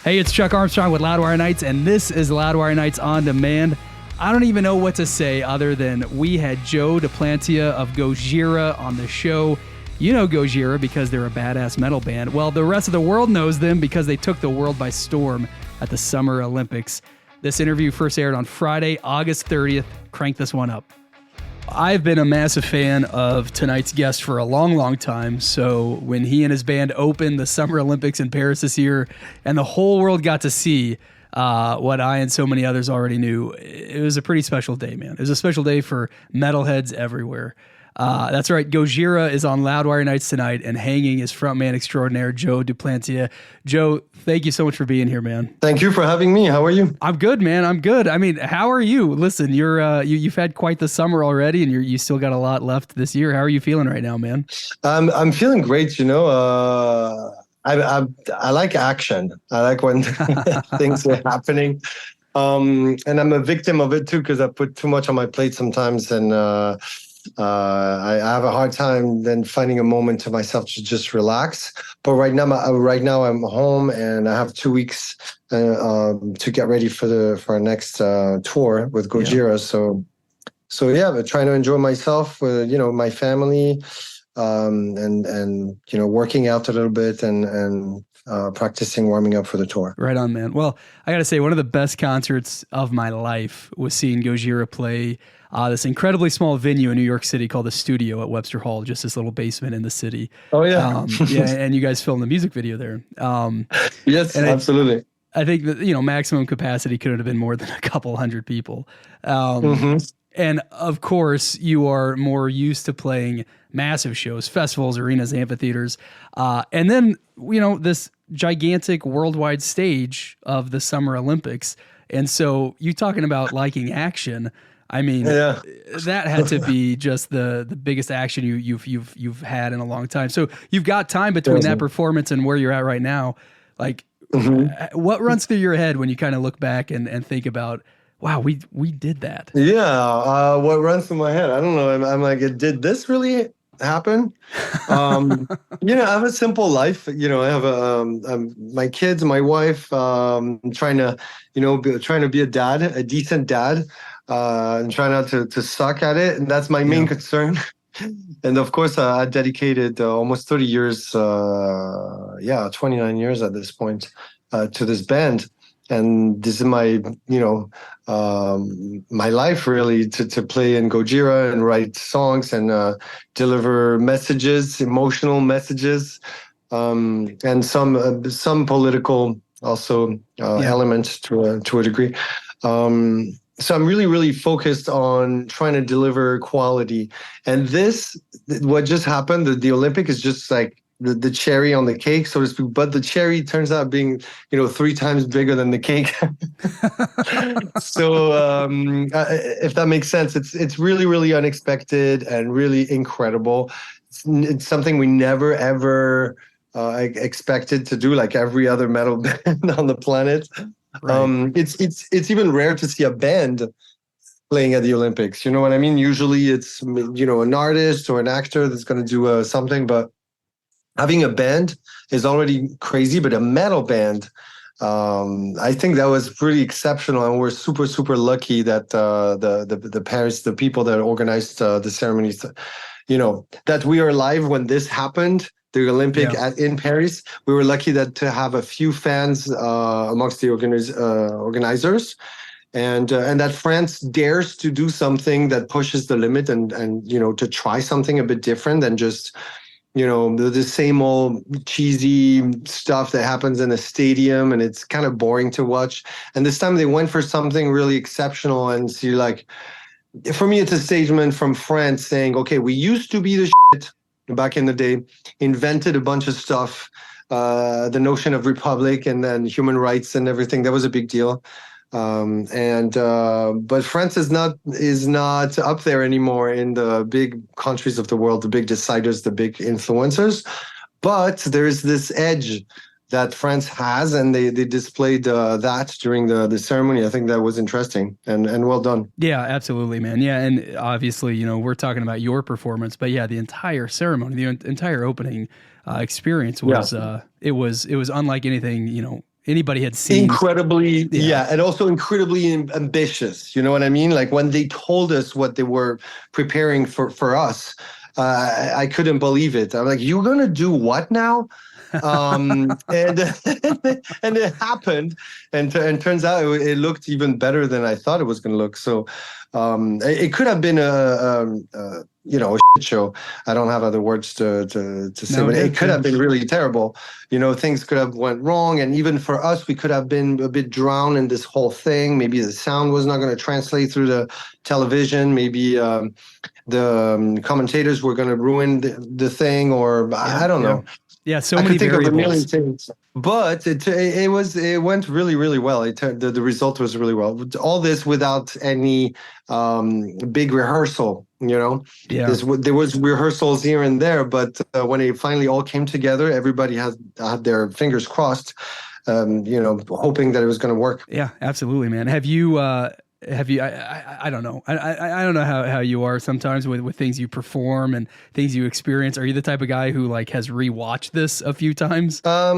Hey, it's Chuck Armstrong with Loudwire Nights, and this is Loudwire Nights On Demand. I don't even know what to say other than we had Joe Duplantier of Gojira on the show. You know Gojira because they're a badass metal band. Well, the rest of the world knows them because they took the world by storm at the Summer Olympics. This interview first aired on Friday, August 30th. Crank this one up. I've been a massive fan of tonight's guest for a long, long time. So when he and his band opened the Summer Olympics in Paris this year and the whole world got to see what I and so many others already knew, it was a pretty special day, man. It was a special day for metalheads everywhere. That's right. Gojira is on Loudwire Nights tonight, and hanging is frontman extraordinaire Joe Duplantier. Joe, thank you so much for being here, man. Thank you for having me. How are you? I'm good, man. I'm good. I mean, how are you? Listen, you've had quite the summer already, and you still got a lot left this year. How are you feeling right now, man? I'm feeling great. You know, I like action. I like when things are happening. And I'm a victim of it too because I put too much on my plate sometimes, and I have a hard time then finding a moment to myself to just relax. But right now I'm home and I have 2 weeks to get ready for our next tour with Gojira. Yeah. So yeah, but trying to enjoy myself with my family, and working out a little bit and practicing warming up for the tour. Right on, man. Well, I gotta say, one of the best concerts of my life was seeing Gojira play this incredibly small venue in New York City called The Studio at Webster Hall, just this little basement in the city. Oh, yeah. Yeah, and you guys filmed the music video there. Yes, absolutely. I think that, maximum capacity couldn't have been more than a couple hundred people. And of course, you are more used to playing massive shows, festivals, arenas, amphitheaters. And then, this gigantic worldwide stage of the Summer Olympics. And so you talking about liking action, I mean, yeah. That had to be just the biggest action you've had in a long time. So you've got time between that performance and where you're at right now. Like, what runs through your head when you kind of look back and think about, wow, we did that? Yeah, what runs through my head? I don't know. I'm like, did this really happen? I have a simple life. I have my kids, my wife. Trying to be a dad, a decent dad. And try not to suck at it. And that's my main concern. And of course, I dedicated almost 30 years, 29 years at this point, to this band. And this is my, my life really, to play in Gojira and write songs and deliver messages, emotional messages, and some political also elements to a degree. So I'm really, really focused on trying to deliver quality. And what just happened, the Olympic is just like the cherry on the cake, so to speak. But the cherry turns out being, 3 times bigger than the cake. So if that makes sense, it's really, really unexpected and really incredible. It's something we never, ever expected to do, like every other metal band on the planet. Right. It's even rare to see a band playing at the Olympics. You know what I mean? Usually it's an artist or an actor that's going to do something, but having a band is already crazy. But a metal band, I think that was pretty exceptional, and we're super, super lucky that the people that organized the ceremonies, that we are live when this happened. The Olympic in Paris, we were lucky to have a few fans amongst the organizers, and that France dares to do something that pushes the limit and to try something a bit different than just the same old cheesy stuff that happens in a stadium, and it's kind of boring to watch. And this time they went for something really exceptional, and so for me, it's a statement from France saying, okay, we used to be the shit back in the day, invented a bunch of stuff, the notion of republic and then human rights and everything. That was a big deal. But France is not up there anymore in the big countries of the world, the big deciders, the big influencers. But there's this edge that France has, and they displayed that during the ceremony. I think that was interesting and well done. Yeah, absolutely, man. Yeah, and obviously, we're talking about your performance, but yeah, the entire ceremony, the entire opening experience was it was unlike anything anybody had seen. Incredibly, yeah, and also incredibly ambitious. You know what I mean? Like when they told us what they were preparing for us, I couldn't believe it. I'm like, you're gonna do what now? And and it happened, and turns out it looked even better than I thought it was going to look. So it could have been a shit show. I don't have other words to say, but it could have been really terrible. Things could have went wrong, and even for us, we could have been a bit drowned in this whole thing. Maybe the sound was not going to translate through the television. Maybe the commentators were going to ruin the thing, or I don't know. Yeah, so many variables. Of a million things. But it went really, really well. The result was really well. All this without any big rehearsal. Yeah. There was rehearsals here and there, but when it finally all came together, everybody had their fingers crossed, hoping that it was going to work. Yeah, absolutely, man. Have you? I don't know. I don't know how you are sometimes with things you perform and things you experience. Are you the type of guy who like has rewatched this a few times? I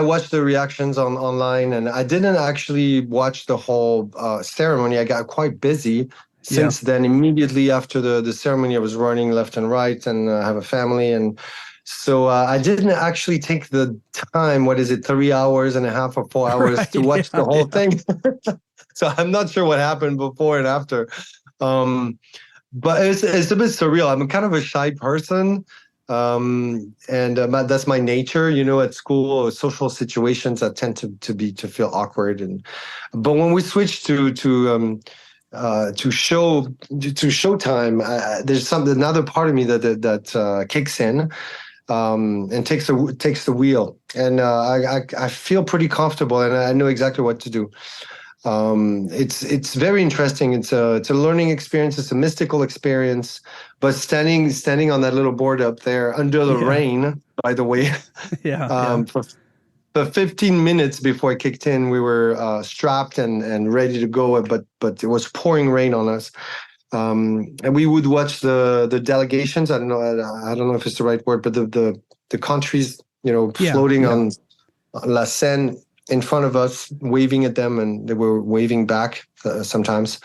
watched the reactions online, and I didn't actually watch the whole ceremony. I got quite busy since then. Immediately after the ceremony, I was running left and right, and I have a family, and so I didn't actually take the time. What is it, 3 hours and a half or 4 hours to watch the whole thing? So I'm not sure what happened before and after. But it's a bit surreal. I'm kind of a shy person. And that's my nature, at school or social situations. I tend to feel awkward. But when we switch to showtime, there's another part of me that kicks in. And takes the wheel, and I feel pretty comfortable, and I know exactly what to do. It's very interesting. It's a learning experience. It's a mystical experience. But standing on that little board up there under the rain, by the way, for 15 minutes before it kicked in, we were strapped and ready to go, but it was pouring rain on us. And we would watch the delegations. I don't know if it's the right word, but the countries, floating on La Seine in front of us, waving at them, and they were waving back sometimes.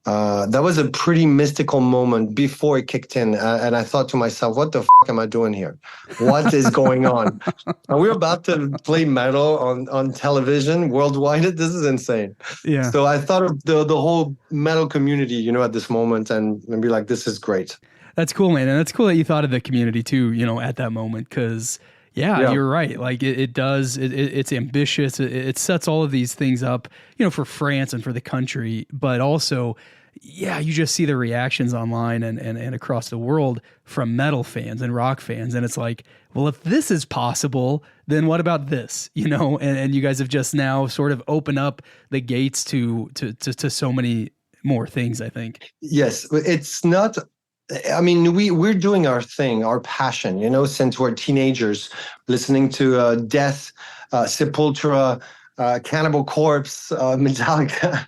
That was a pretty mystical moment before it kicked in. And I thought to myself, what the fuck am I doing here? What is going on? And we're about to play metal on television worldwide. This is insane. Yeah. So I thought of the whole metal community, at this moment, and be like, this is great. That's cool, man. And that's cool that you thought of the community too, at that moment, because you're right. Like it does, it's ambitious. It sets all of these things up, for France and for the country, but also, you just see the reactions online and across the world from metal fans and rock fans. And it's like, well, if this is possible, then what about this, and you guys have just now sort of opened up the gates to so many more things, I think. Yes. It's not, we're doing our thing, our passion, since we're teenagers, listening to Death, Sepultura, Cannibal Corpse, Metallica,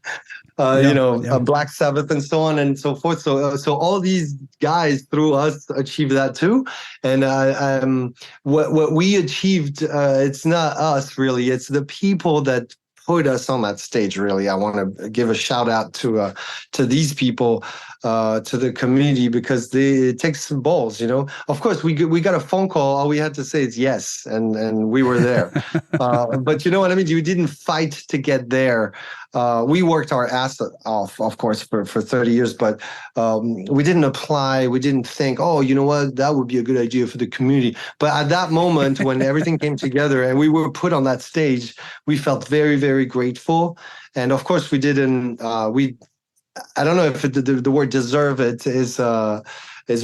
Black Sabbath, and so on and so forth. So all these guys through us achieved that too. And what we achieved, it's not us really, it's the people that put us on that stage. Really, I want to give a shout out to these people, to the community, because it takes some balls. Of course, we got a phone call. All we had to say is yes, and we were there. But you know what I mean. You didn't fight to get there. We worked our ass off, of course, for 30 years, but we didn't apply. We didn't think, oh, you know what, that would be a good idea for the community. But at that moment, when everything came together and we were put on that stage, we felt very, very grateful. And of course, we didn't. I don't know if the word deserve it is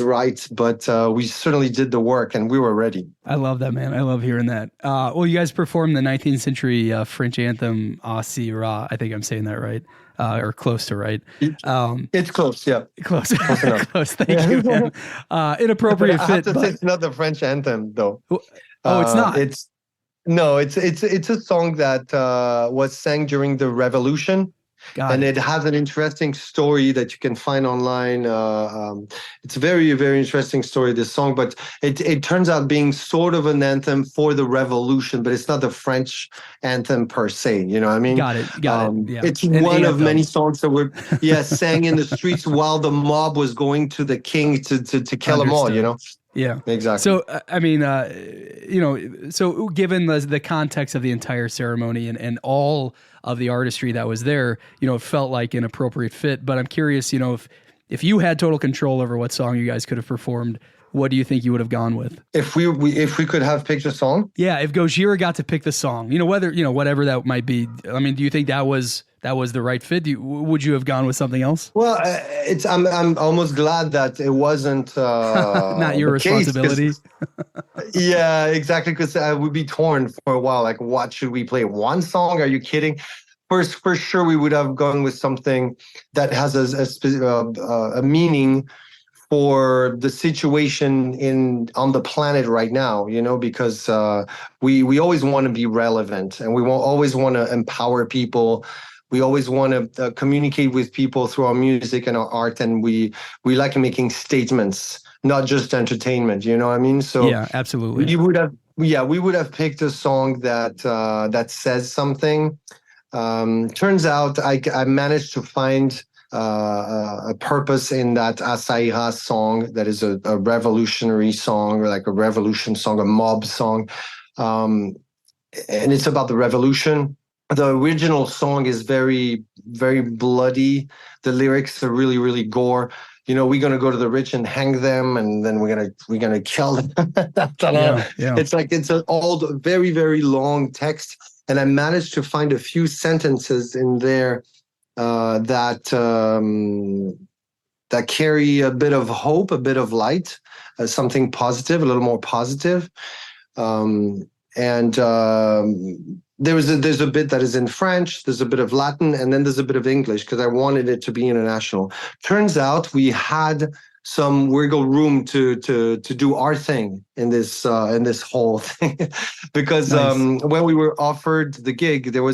right, but we certainly did the work, and we were ready. I love that, man. I love hearing that. Well, you guys performed the 19th century French anthem, "Ah Si Ra." I think I'm saying that right, or close to right. It's close, yeah. Close. Close. Thank you, man. Inappropriate fit. But it's not the French anthem, though. Oh, it's not. It's a song that was sang during the Revolution. Got And it. it has an interesting story that you can find online. It's a very, very interesting story, this song, but it turns out being sort of an anthem for the revolution, but it's not the French anthem per se. You know what I mean? Got it. Got it. Yeah. It's An one of many anthem. songs that were, yeah, sang in the streets while the mob was going to the king to kill them all, you Understood. know? Yeah. Exactly. So, I mean, so given the context of the entire ceremony and all of the artistry that was there, it felt like an appropriate fit. But I'm curious, if you had total control over what song you guys could have performed, what do you think you would have gone with? If we could have picked a song, Yeah, if Gojira got to pick the song, whether whatever that might be. I mean, do you think that was the right fit? Would you have gone with something else? well, I'm almost glad that it wasn't Not your the case. responsibility. Yeah, exactly. Because I would be torn for a while. Like, what should we play? One song? Are you kidding? First, for sure, we would have gone with something that has a meaning for the situation on the planet right now. Because we always want to be relevant, and we always want to empower people. We always want to communicate with people through our music and our art, and we like making statements, not just entertainment. You know what I mean? So Yeah, absolutely. we would have picked a song that says something. Turns out I managed to find a purpose in that Asaira song that is a revolutionary song, or like a revolution song, a mob song, and it's about the revolution. The original song is very, very bloody. The lyrics are really, really gore. We're gonna go to the rich and hang them, and then we're gonna kill them. Yeah. It's an old, very, very long text, and I managed to find a few sentences in there that carry a bit of hope, a bit of light, something positive, a little more positive. There's a bit that is in French, there's a bit of Latin, and then there's a bit of English because I wanted it to be international. Turns out we had some wiggle room to do our thing in this whole thing, because Nice. when we were offered the gig, there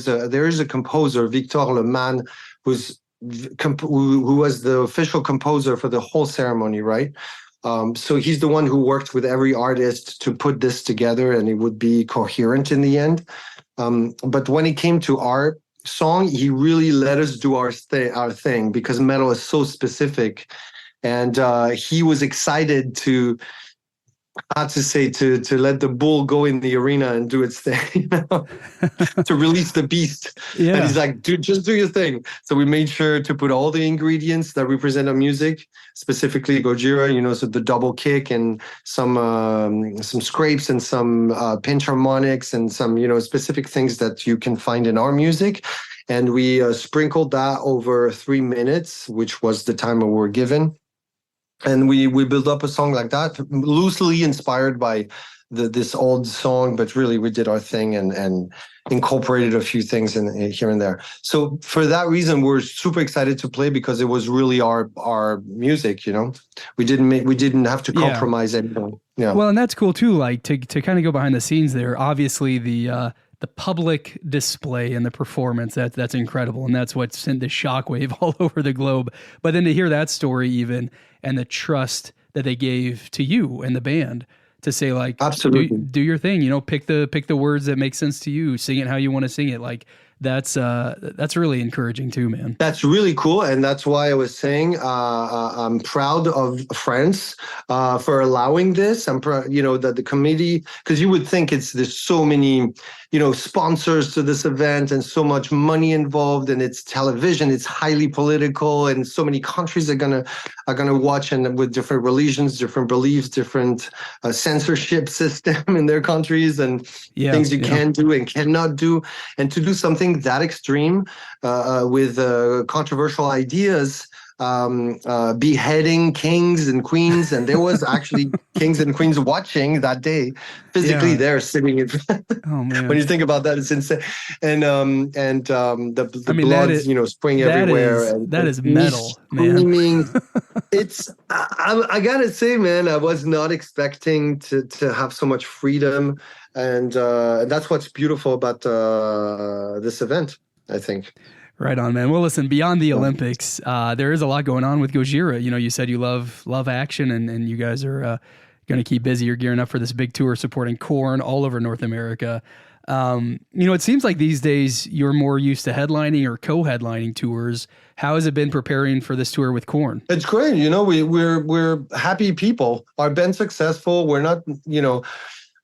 is a composer, Victor Leman, who was the official composer for the whole ceremony, right? So he's the one who worked with every artist to put this together, and it would be coherent in the end. But when it came to our song, he really let us do our thing, because metal is so specific, and he was excited to let the bull go in the arena and do its thing, to release the beast. Yeah. And he's like, dude, just do your thing. So we made sure to put all the ingredients that represent our music, specifically Gojira, so the double kick and some scrapes and some pinch harmonics and some, specific things that you can find in our music. And we sprinkled that over 3 minutes, which was the time we were given. And we built up a song like that, loosely inspired by this old song, but really we did our thing and incorporated a few things in here and there. So for that reason, we're super excited to play, because it was really our music. We didn't have to compromise anything. Yeah. Well, and that's cool too. Like to kind of go behind the scenes there. Obviously, the public display and the performance, that's incredible, and that's what sent the shockwave all over the globe. But then to hear that story even, and the trust that they gave to you and the band to say, like, absolutely, do your thing, pick the words that make sense to you, sing it how you want to sing it. Like, that's really encouraging too, man. That's really cool, and that's why I was saying I'm proud of France for allowing this. I'm proud, that the committee, because you would think there's so many, sponsors to this event and so much money involved, and it's television, it's highly political, and so many countries are gonna watch, and with different religions, different beliefs, different censorship system in their countries, and things you can do and cannot do, and to do something that extreme with controversial ideas, beheading kings and queens, and there was actually kings and queens watching that day, physically there, sitting in front. Oh man! When you think about that, it's insane. And the blood, spraying everywhere. That is metal, screaming. I gotta say, man, I was not expecting to have so much freedom, and that's what's beautiful about this event, I think. Right on, man. Well, listen, beyond the Olympics, there is a lot going on with Gojira. You know, you said you love action, and you guys are going to keep busy. You're gearing up for this big tour supporting Korn all over North America. You know, it seems like these days you're more used to headlining or co-headlining tours. How has it been preparing for this tour with Korn? It's great. You know, we're happy people. Our band's successful. We're not, you know,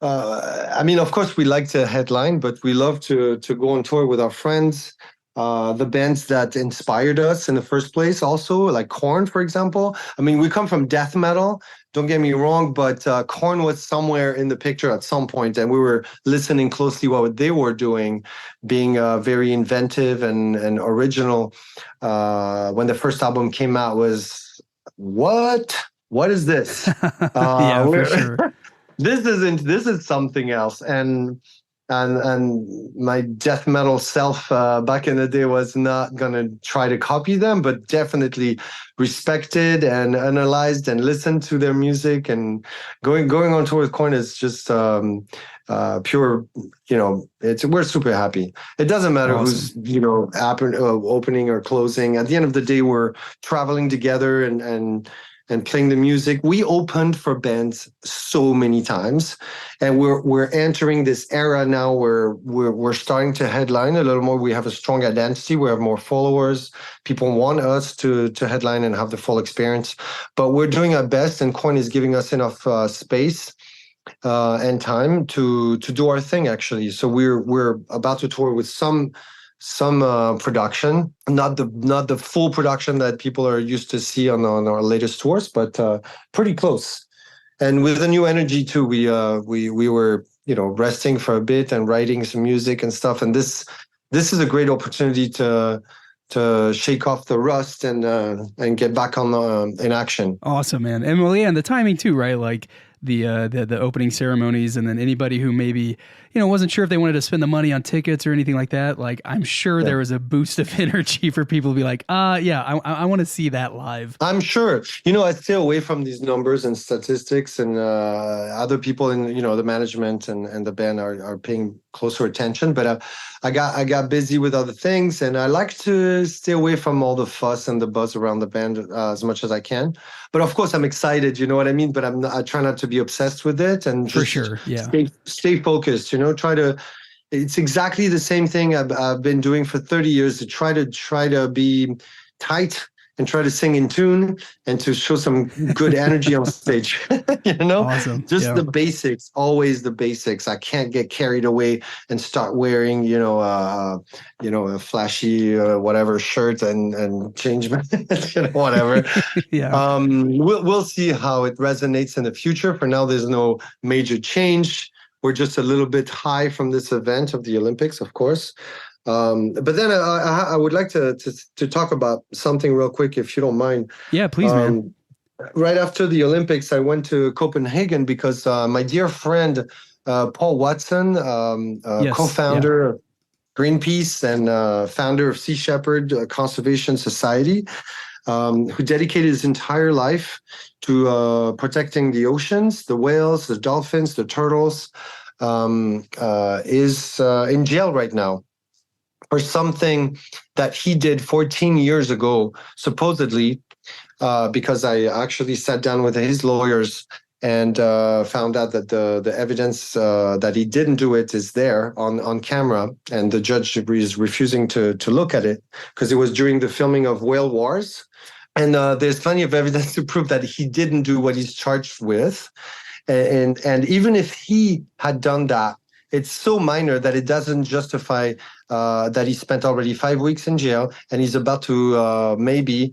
I mean, of course, we like to headline, but we love to go on tour with our friends. The bands that inspired us in the first place, also like Korn, for example. I mean, we come from death metal. Don't get me wrong, but Korn was somewhere in the picture at some point, and we were listening closely what they were doing, being very inventive and original. When the first album came out, was what is this? Yeah, for sure. This is something else. And my death metal self back in the day was not gonna try to copy them, but definitely respected and analyzed and listened to their music. And going on tour with Korn is just pure. You know, we're super happy. It doesn't matter who's opening or closing. At the end of the day, we're traveling together and playing the music. We opened for bands so many times, and we're entering this era now where we're starting to headline a little more. We have a strong identity. We have more followers. People want us to headline and have the full experience. But we're doing our best, and Korn is giving us enough space and time to do our thing. Actually, so we're about to tour with some production, not the full production that people are used to see on our latest tours, but pretty close. And with a new energy too, we were resting for a bit and writing some music and stuff. And this is a great opportunity to shake off the rust and get back on in action. Awesome, man. And well, yeah, and the timing too, right? Like the opening ceremonies, and then anybody who maybe wasn't sure if they wanted to spend the money on tickets or anything like that. Like, I'm sure there was a boost of energy for people to be like, yeah, I want to see that live. I'm sure. I stay away from these numbers and statistics, and other people in the management and the band are paying closer attention. But I got busy with other things, and I like to stay away from all the fuss and the buzz around the band as much as I can. But of course, I'm excited. You know what I mean? But I try not to be obsessed with it, and for sure, yeah. Stay focused. It's exactly the same thing I've been doing for 30 years, to try to be tight and try to sing in tune and to show some good energy on stage. Awesome. Just the basics, always the basics. I can't get carried away and start wearing, a flashy whatever shirt and change my, whatever. Yeah. We'll see how it resonates in the future. For now, there's no major change. We're just a little bit high from this event of the Olympics, of course. But then I would like to talk about something real quick, if you don't mind. Yeah, please, man. Right after the Olympics, I went to Copenhagen because my dear friend Paul Watson, co-founder of Greenpeace and founder of Sea Shepherd Conservation Society, who dedicated his entire life to protecting the oceans, the whales, the dolphins, the turtles, is in jail right now for something that he did 14 years ago, supposedly, because I actually sat down with his lawyers and found out that the evidence that he didn't do it is there on camera, and the judge is refusing to look at it because it was during the filming of Whale Wars. And there's plenty of evidence to prove that he didn't do what he's charged with. And even if he had done that, it's so minor that it doesn't justify that he spent already 5 weeks in jail, and he's about to maybe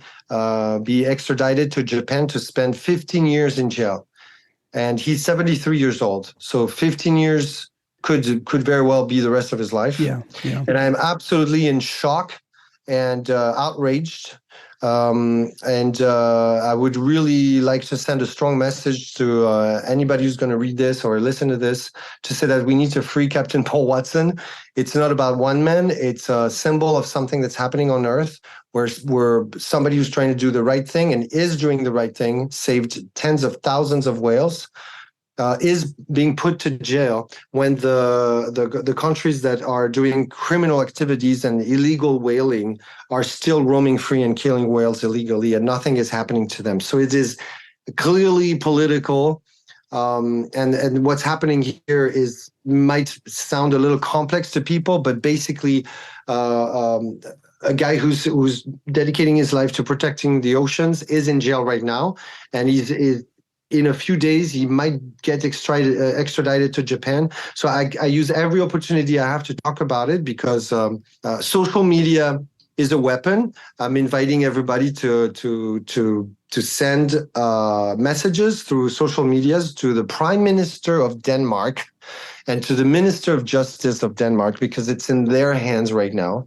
be extradited to Japan to spend 15 years in jail. And he's 73 years old. So 15 years could very well be the rest of his life. Yeah. And I'm absolutely in shock and outraged. And I would really like to send a strong message to anybody who's going to read this or listen to this, to say that we need to free Captain Paul Watson. It's not about one man. It's a symbol of something that's happening on Earth, where somebody who's trying to do the right thing and is doing the right thing saved tens of thousands of whales. is being put to jail when the countries that are doing criminal activities and illegal whaling are still roaming free and killing whales illegally, and nothing is happening to them. So it is clearly political. And what's happening here might sound a little complex to people, but basically, a guy who's dedicating his life to protecting the oceans is in jail right now, and he's in a few days he might get extradited to Japan. So I use every opportunity I have to talk about it, because social media is a weapon. I'm inviting everybody to send messages through social medias to the Prime Minister of Denmark and to the Minister of Justice of Denmark, because it's in their hands right now,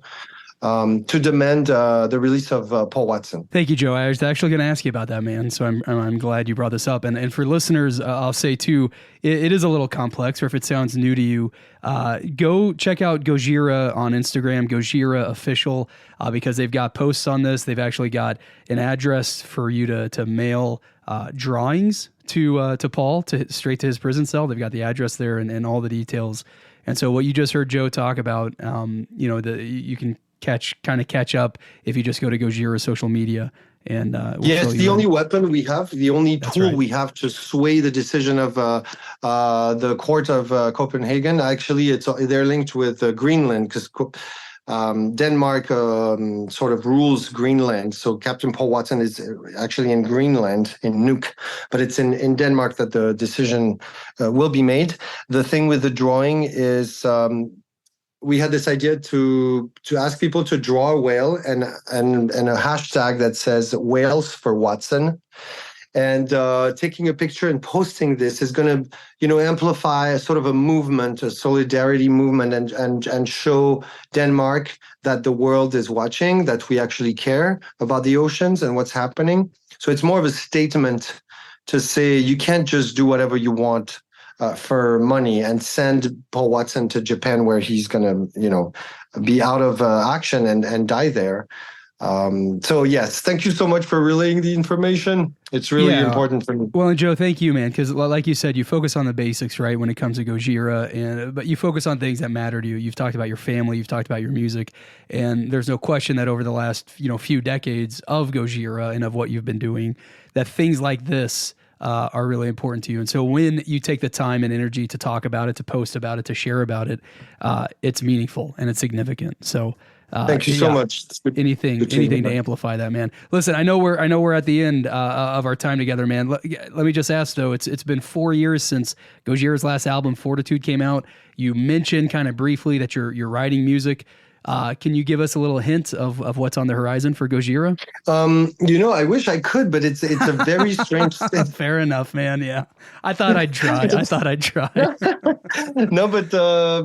to demand the release of Paul Watson. Thank you, Joe. I was actually going to ask you about that, man. So I'm glad you brought this up. And for listeners, I'll say too, it is a little complex, or if it sounds new to you, go check out Gojira on Instagram, Gojira Official, because they've got posts on this. They've actually got an address for you to mail drawings to Paul, straight to his prison cell. They've got the address there and all the details. And so what you just heard Joe talk about, you can catch up if you just go to Gojira social media. And it's the only weapon we have, the only tool we have to sway the decision of the court of Copenhagen. Actually, they're linked with Greenland, because Denmark sort of rules Greenland. So Captain Paul Watson is actually in Greenland, in Nuuk, but it's in Denmark that the decision will be made. The thing with the drawing is, we had this idea to ask people to draw a whale and a hashtag that says whales for Watson. And taking a picture and posting this is going to, amplify a sort of a movement, a solidarity movement, and show Denmark that the world is watching, that we actually care about the oceans and what's happening. So it's more of a statement to say you can't just do whatever you want for money and send Paul Watson to Japan, where he's going to, be out of action and die there. So yes, thank you so much for relaying the information. It's really important for me. Well, and Joe, thank you, man, because like you said, you focus on the basics, right, when it comes to Gojira, but you focus on things that matter to you. You've talked about your family, you've talked about your music, and there's no question that over the last few decades of Gojira and of what you've been doing, that things like this are really important to you. And so when you take the time and energy to talk about it, to post about it, to share about it, it's meaningful and it's significant. So thank you so much. Anything to amplify that, man. Listen, I know we're at the end of our time together, man. Let me just ask though, it's been 4 years since Gojira's last album, Fortitude, came out. You mentioned kind of briefly that you're writing music. Can you give us a little hint of what's on the horizon for Gojira? I wish I could, but it's a very strange thing. Fair enough, man. Yeah. I thought I'd try. No, but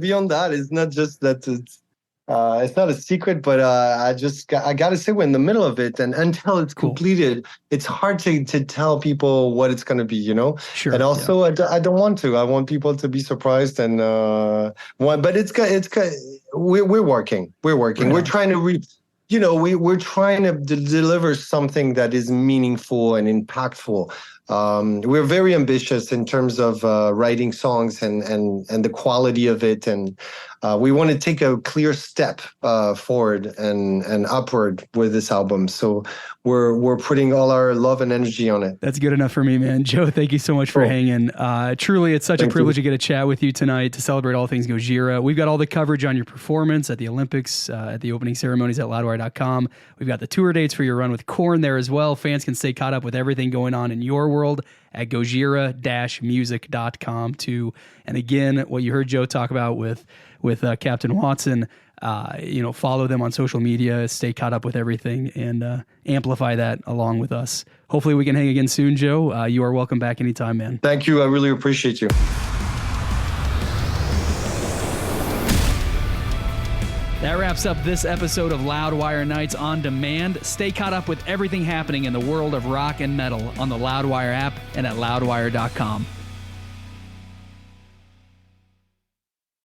beyond that, it's not just that it's not a secret, but I got to say we're in the middle of it, and until it's completed, it's hard to tell people what it's going to be, Sure. And also, I don't want to. I want people to be surprised, and but we're working. Right. We're trying to we're trying to deliver something that is meaningful and impactful. We're very ambitious in terms of writing songs and the quality of it, and we want to take a clear step forward and upward with this album. So we're putting all our love and energy on it. That's good enough for me, man. Joe, thank you so much for hanging. Truly, it's such a privilege to get a chat with you tonight to celebrate all things Gojira. We've got all the coverage on your performance at the Olympics, at the opening ceremonies at loudwire.com. We've got the tour dates for your run with Korn there as well. Fans can stay caught up with everything going on in your world at gojira-music.com too. And again, what you heard Joe talk about with Captain Watson, follow them on social media, stay caught up with everything, and amplify that along with us. Hopefully we can hang again soon, Joe. You are welcome back anytime, man. Thank you. I really appreciate you. That wraps up this episode of Loudwire Nights on Demand. Stay caught up with everything happening in the world of rock and metal on the Loudwire app and at loudwire.com.